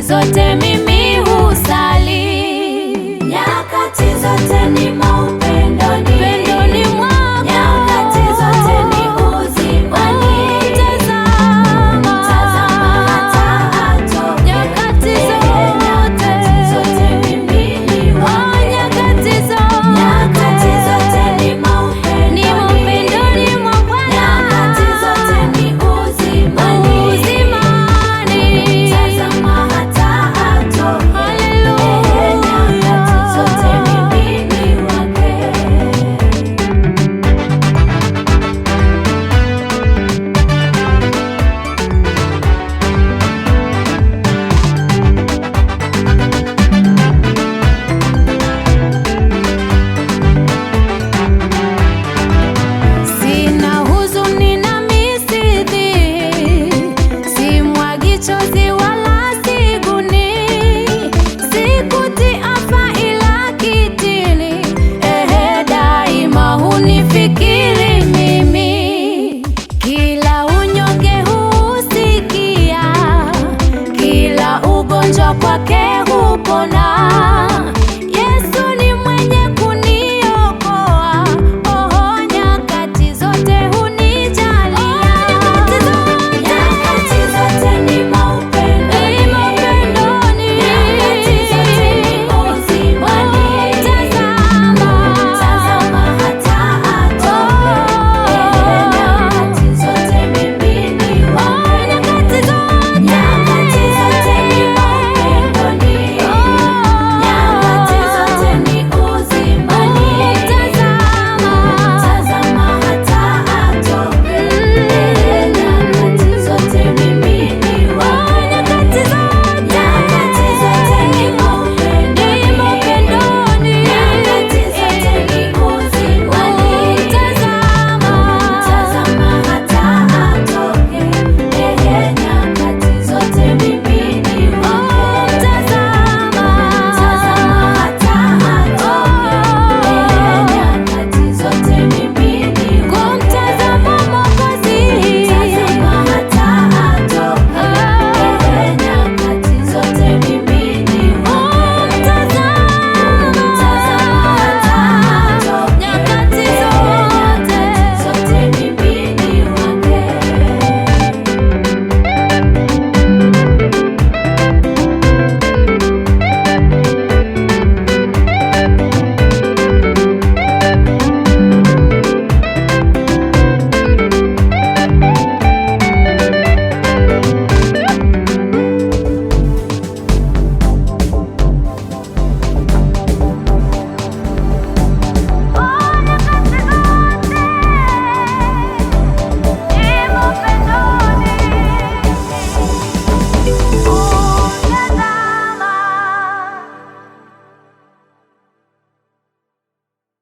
zote mimi husali, nyakati zote ni maupendoni, pendoni mwako, nyakati zote ni uzimani, tazama hata atoke, nyakati zote mimi ni wako, nyakati zote ni maupendoni mwa Bwana, nyakati zote ni uzimani, tazama hata atoke, nyakati zote mimi ni wake. Sina huzuni na misidhi, simwagi chozi wala siguni, sikuti afa ila kitini, daima hunifikiri mimi, kila unyonge husikia, kila ugonjwa kwake hupona.